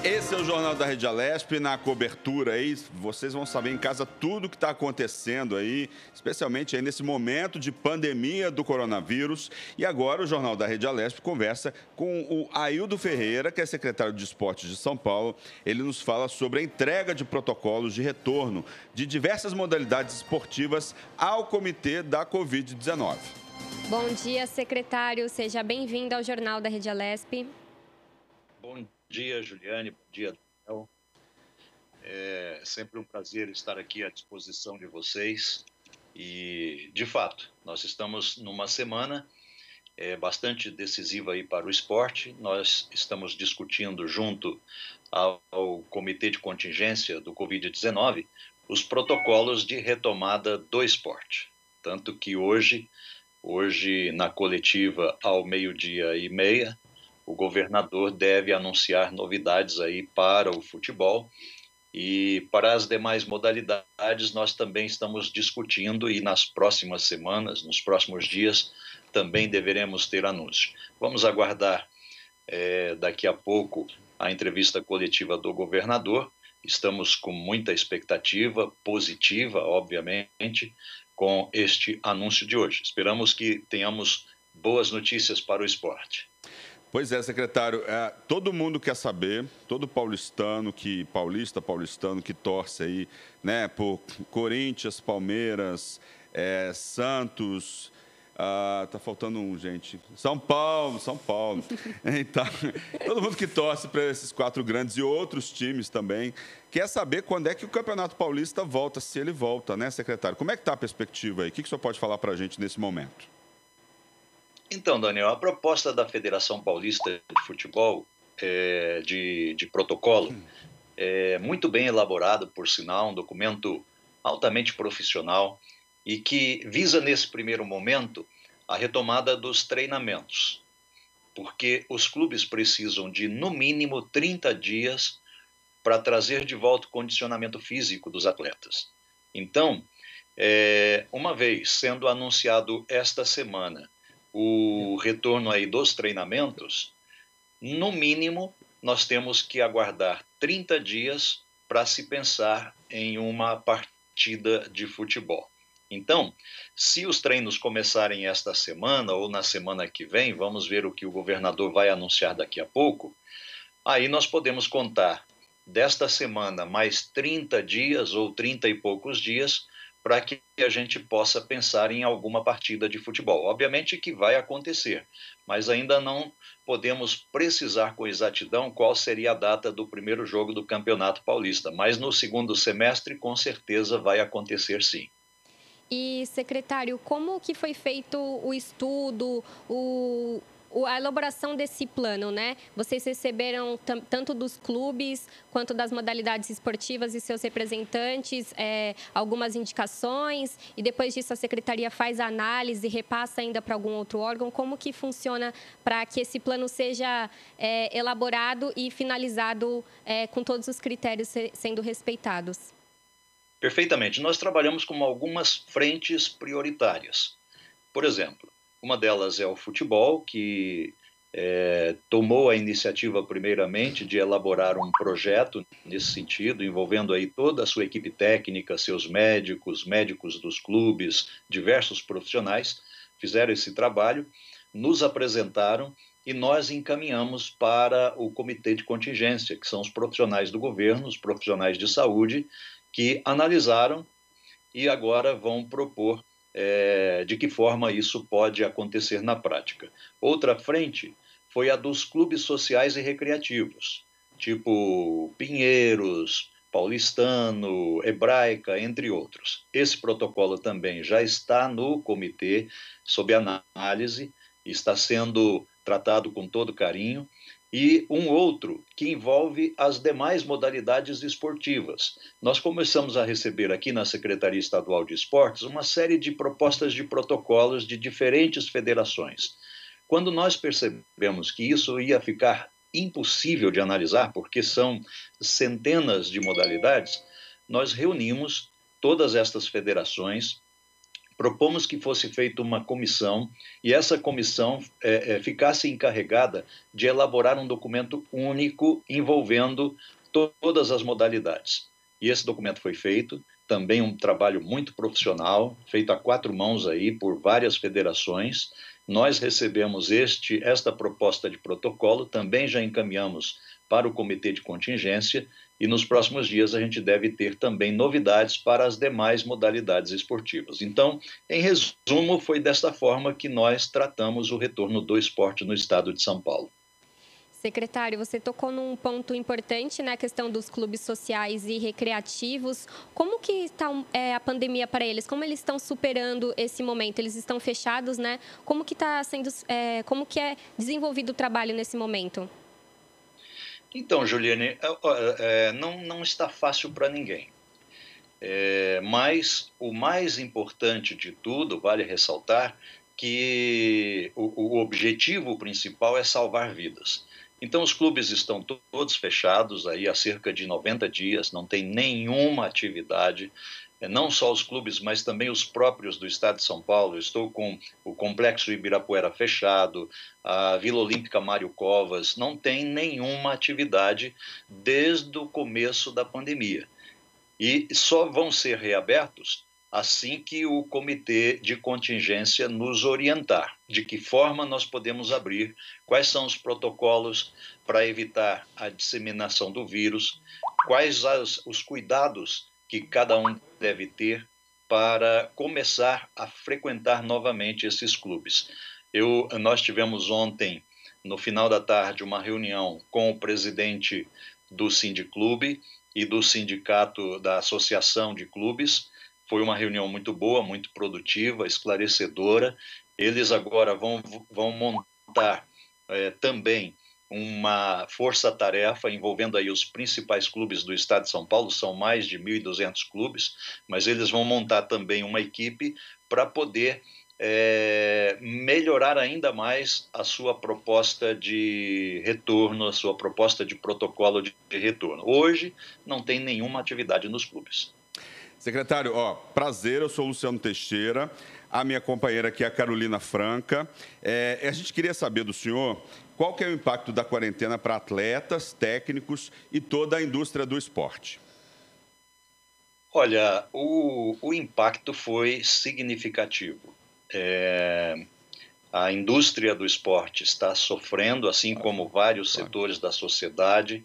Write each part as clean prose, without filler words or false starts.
Esse é o Jornal da Rede Alesp, na cobertura aí, vocês vão saber em casa tudo o que está acontecendo aí, especialmente aí nesse momento de pandemia do coronavírus. E agora o Jornal da Rede Alesp conversa com o Aildo Ferreira, que é secretário de Esportes de São Paulo. Ele nos fala sobre a entrega de protocolos de retorno de diversas modalidades esportivas ao comitê da Covid-19. Bom dia, secretário. Seja bem-vindo ao Jornal da Rede Alesp. Bom dia, Juliane. Bom dia, Daniel. É sempre um prazer estar aqui à disposição de vocês. E, de fato, nós estamos numa semana bastante decisiva aí para o esporte. Nós estamos discutindo junto ao Comitê de Contingência do Covid-19 os protocolos de retomada do esporte. Tanto que hoje na coletiva ao 12h30, o governador deve anunciar novidades aí para o futebol e para as demais modalidades nós também estamos discutindo e nas próximas semanas, nos próximos dias, também deveremos ter anúncio. Vamos aguardar daqui a pouco a entrevista coletiva do governador. Estamos com muita expectativa positiva, obviamente, com este anúncio de hoje. Esperamos que tenhamos boas notícias para o esporte. Pois é, secretário, todo mundo quer saber, todo paulistano que torce aí, né, por Corinthians, Palmeiras, Santos, tá faltando um, gente, São Paulo. Então, todo mundo que torce para esses 4 grandes e outros times também, quer saber quando é que o Campeonato Paulista volta, se ele volta, né, secretário? Como é que está a perspectiva aí? O que o senhor pode falar para a gente nesse momento? Então, Daniel, a proposta da Federação Paulista de Futebol, de protocolo, é muito bem elaborado, por sinal, um documento altamente profissional e que visa, nesse primeiro momento, a retomada dos treinamentos, porque os clubes precisam de, no mínimo, 30 dias para trazer de volta o condicionamento físico dos atletas. Então, uma vez sendo anunciado esta semana o retorno aí dos treinamentos, no mínimo, nós temos que aguardar 30 dias para se pensar em uma partida de futebol. Então, se os treinos começarem esta semana ou na semana que vem, vamos ver o que o governador vai anunciar daqui a pouco, aí nós podemos contar desta semana mais 30 dias ou 30 e poucos dias para que a gente possa pensar em alguma partida de futebol. Obviamente que vai acontecer, mas ainda não podemos precisar com exatidão qual seria a data do primeiro jogo do Campeonato Paulista, mas no segundo semestre, com certeza, vai acontecer sim. E, secretário, como que foi feito o estudo, a elaboração desse plano, né? Vocês receberam tanto dos clubes quanto das modalidades esportivas e seus representantes algumas indicações e depois disso a secretaria faz a análise e repassa ainda para algum outro órgão. Como que funciona para que esse plano seja elaborado e finalizado com todos os critérios sendo respeitados? Perfeitamente. Nós trabalhamos com algumas frentes prioritárias. Por exemplo, uma delas é o futebol, que tomou a iniciativa primeiramente de elaborar um projeto nesse sentido, envolvendo aí toda a sua equipe técnica, seus médicos dos clubes, diversos profissionais, fizeram esse trabalho, nos apresentaram e nós encaminhamos para o comitê de contingência, que são os profissionais do governo, os profissionais de saúde, que analisaram e agora vão propor de que forma isso pode acontecer na prática. Outra frente foi a dos clubes sociais e recreativos, tipo Pinheiros, Paulistano, Hebraica, entre outros. Esse protocolo também já está no comitê, sob análise, está sendo tratado com todo carinho, e um outro que envolve as demais modalidades esportivas. Nós começamos a receber aqui na Secretaria Estadual de Esportes uma série de propostas de protocolos de diferentes federações. Quando nós percebemos que isso ia ficar impossível de analisar, porque são centenas de modalidades, nós reunimos todas estas federações, propomos que fosse feita uma comissão e essa comissão ficasse encarregada de elaborar um documento único envolvendo todas as modalidades. E esse documento foi feito, também um trabalho muito profissional, feito a 4 mãos aí por várias federações. Nós recebemos esta proposta de protocolo, também já encaminhamos para o comitê de contingência e nos próximos dias a gente deve ter também novidades para as demais modalidades esportivas. Então, em resumo, foi desta forma que nós tratamos o retorno do esporte no estado de São Paulo. Secretário, você tocou num ponto importante, né, a questão dos clubes sociais e recreativos. Como que está a pandemia para eles? Como eles estão superando esse momento? Eles estão fechados, né? Como que está sendo, como que é desenvolvido o trabalho nesse momento? Então, Juliane, não está fácil para ninguém. Mas o mais importante de tudo, vale ressaltar, que o objetivo principal é salvar vidas. Então, os clubes estão todos fechados aí há cerca de 90 dias, não tem nenhuma atividade, não só os clubes, mas também os próprios do estado de São Paulo. Eu estou com o Complexo Ibirapuera fechado, a Vila Olímpica Mário Covas, não tem nenhuma atividade desde o começo da pandemia. E só vão ser reabertos assim que o comitê de contingência nos orientar de que forma nós podemos abrir, quais são os protocolos para evitar a disseminação do vírus, quais os cuidados que cada um deve ter para começar a frequentar novamente esses clubes. Nós tivemos ontem, no final da tarde, uma reunião com o presidente do Sindiclube e do sindicato da Associação de Clubes. Foi uma reunião muito boa, muito produtiva, esclarecedora. Eles agora vão montar também uma força-tarefa envolvendo aí os principais clubes do estado de São Paulo, são mais de 1.200 clubes, mas eles vão montar também uma equipe para poder melhorar ainda mais a sua proposta de retorno, a sua proposta de protocolo de retorno. Hoje não tem nenhuma atividade nos clubes. Secretário, prazer, eu sou o Luciano Teixeira, a minha companheira aqui é a Carolina Franca. A gente queria saber do senhor qual que é o impacto da quarentena para atletas, técnicos e toda a indústria do esporte. Olha, o impacto foi significativo. A indústria do esporte está sofrendo, assim como vários setores da sociedade.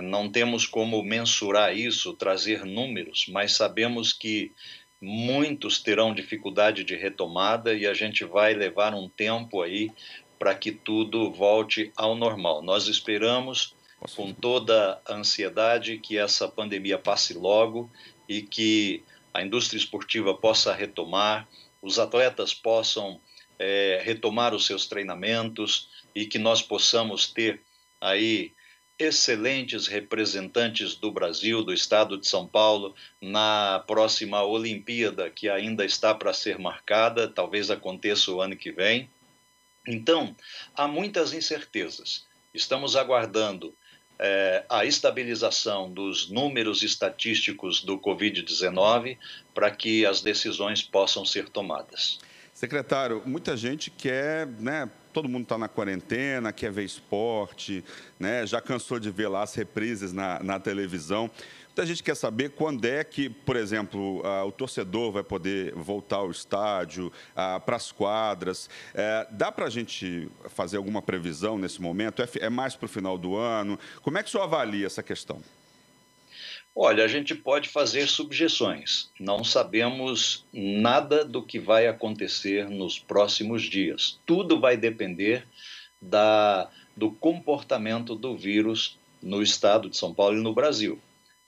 Não temos como mensurar isso, trazer números, mas sabemos que muitos terão dificuldade de retomada e a gente vai levar um tempo aí para que tudo volte ao normal. Nós esperamos, com toda a ansiedade, que essa pandemia passe logo e que a indústria esportiva possa retomar, os atletas possam retomar os seus treinamentos e que nós possamos ter aí excelentes representantes do Brasil, do estado de São Paulo, na próxima Olimpíada, que ainda está para ser marcada, talvez aconteça o ano que vem. Então, há muitas incertezas. Estamos aguardando a estabilização dos números estatísticos do Covid-19 para que as decisões possam ser tomadas. Secretário, muita gente quer, todo mundo está na quarentena, quer ver esporte, já cansou de ver lá as reprises na televisão. Muita gente quer saber quando é que, por exemplo, o torcedor vai poder voltar ao estádio, para as quadras. Dá para a gente fazer alguma previsão nesse momento? É mais para o final do ano? Como é que o senhor avalia essa questão? Olha, a gente pode fazer subjeções. Não sabemos nada do que vai acontecer nos próximos dias. Tudo vai depender do comportamento do vírus no estado de São Paulo e no Brasil.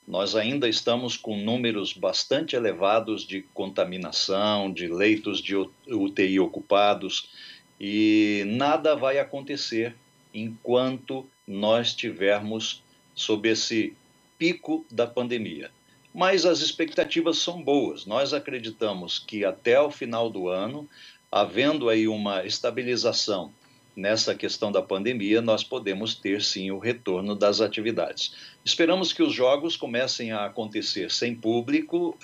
Nós ainda estamos com números bastante elevados de contaminação, de leitos de UTI ocupados, e nada vai acontecer enquanto nós estivermos sob esse pico da pandemia. Mas as expectativas são boas. Nós acreditamos que até o final do ano, havendo aí uma estabilização nessa questão da pandemia, nós podemos ter sim o retorno das atividades. Esperamos que os jogos comecem a acontecer sem público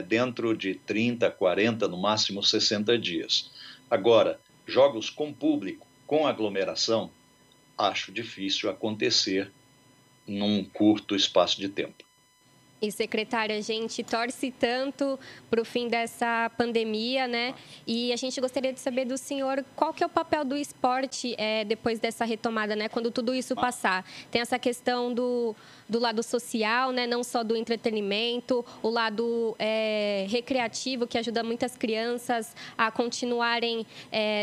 dentro de 30, 40, no máximo 60 dias. Agora, jogos com público, com aglomeração, acho difícil acontecer num curto espaço de tempo. E, secretária, a gente torce tanto para o fim dessa pandemia, né? E a gente gostaria de saber do senhor qual que é o papel do esporte depois dessa retomada, né? Quando tudo isso passar. Tem essa questão do lado social, né? Não só do entretenimento, o lado recreativo, que ajuda muitas crianças a continuarem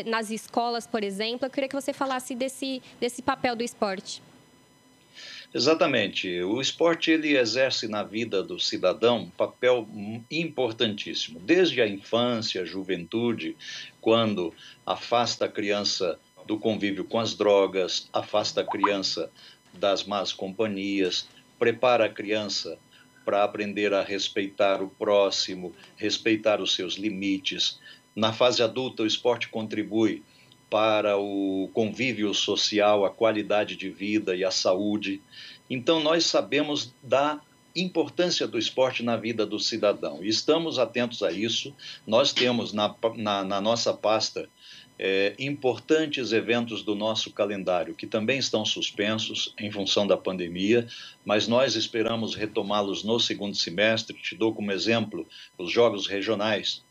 nas escolas, por exemplo. Eu queria que você falasse desse papel do esporte. Exatamente. O esporte ele exerce na vida do cidadão um papel importantíssimo, desde a infância, a juventude, quando afasta a criança do convívio com as drogas, afasta a criança das más companhias, prepara a criança para aprender a respeitar o próximo, respeitar os seus limites. Na fase adulta, o esporte contribui para o convívio social, a qualidade de vida e a saúde. Então, nós sabemos da importância do esporte na vida do cidadão e estamos atentos a isso. Nós temos na nossa pasta importantes eventos do nosso calendário que também estão suspensos em função da pandemia, mas nós esperamos retomá-los no segundo semestre. Te dou como exemplo os Jogos Regionais.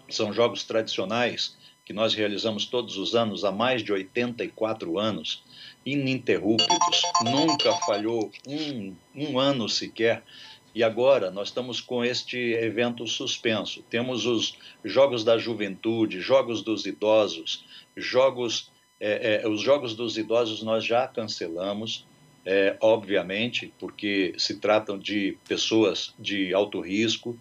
São jogos tradicionais que nós realizamos todos os anos há mais de 84 anos, ininterruptos, nunca falhou um ano sequer. E agora nós estamos com este evento suspenso. Temos os Jogos da Juventude, Jogos dos Idosos, os Jogos dos Idosos nós já cancelamos, obviamente, porque se tratam de pessoas de alto risco.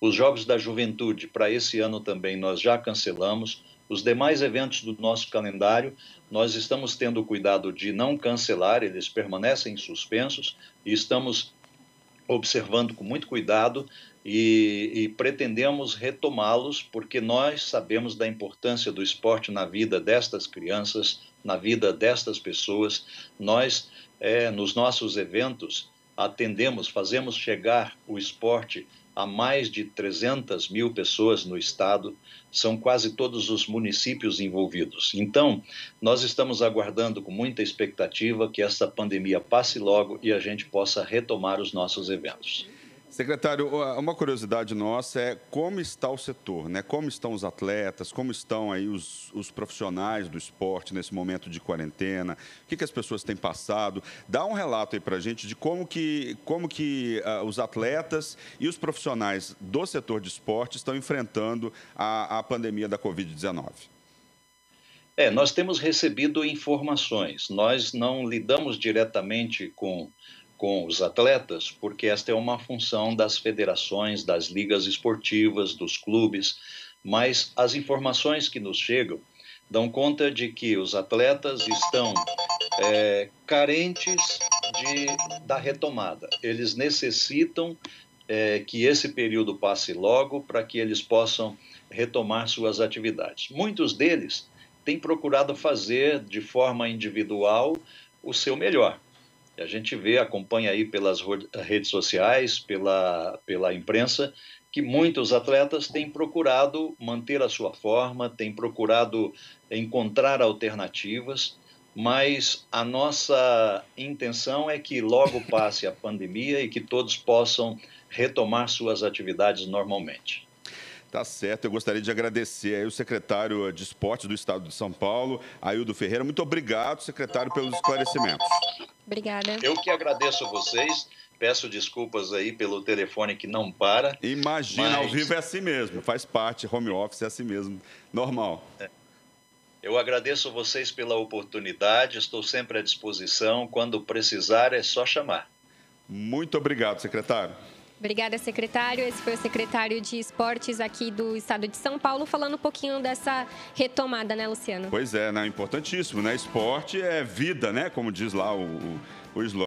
Os Jogos da Juventude, para esse ano também, nós já cancelamos. Os demais eventos do nosso calendário, nós estamos tendo o cuidado de não cancelar, eles permanecem suspensos e estamos observando com muito cuidado e pretendemos retomá-los, porque nós sabemos da importância do esporte na vida destas crianças, na vida destas pessoas. Nós, nos nossos eventos, fazemos chegar o esporte a mais de 300 mil pessoas no estado, são quase todos os municípios envolvidos. Então, nós estamos aguardando com muita expectativa que essa pandemia passe logo e a gente possa retomar os nossos eventos. Secretário, uma curiosidade nossa é como está o setor, né? Como estão os atletas, como estão aí os profissionais do esporte nesse momento de quarentena, o que as pessoas têm passado. Dá um relato aí para a gente de como que os atletas e os profissionais do setor de esporte estão enfrentando a pandemia da Covid-19. Nós temos recebido informações, nós não lidamos diretamente com os atletas, porque esta é uma função das federações, das ligas esportivas, dos clubes, mas as informações que nos chegam dão conta de que os atletas estão carentes da retomada. Eles necessitam que esse período passe logo para que eles possam retomar suas atividades. Muitos deles têm procurado fazer de forma individual o seu melhor. A gente acompanha aí pelas redes sociais, pela imprensa, que muitos atletas têm procurado manter a sua forma, têm procurado encontrar alternativas, mas a nossa intenção é que logo passe a pandemia e que todos possam retomar suas atividades normalmente. Tá certo, eu gostaria de agradecer aí o secretário de Esportes do Estado de São Paulo, Aildo Ferreira. Muito obrigado, secretário, pelos esclarecimentos. Obrigada. Eu que agradeço a vocês, peço desculpas aí pelo telefone que não para. Imagina, ao vivo é assim mesmo, faz parte, home office é assim mesmo, normal. Eu agradeço a vocês pela oportunidade, estou sempre à disposição, quando precisar é só chamar. Muito obrigado, secretário. Obrigada, secretário. Esse foi o secretário de Esportes aqui do Estado de São Paulo, falando um pouquinho dessa retomada, né, Luciano? Pois é, né? Importantíssimo, né? Esporte é vida, né? Como diz lá o slogan.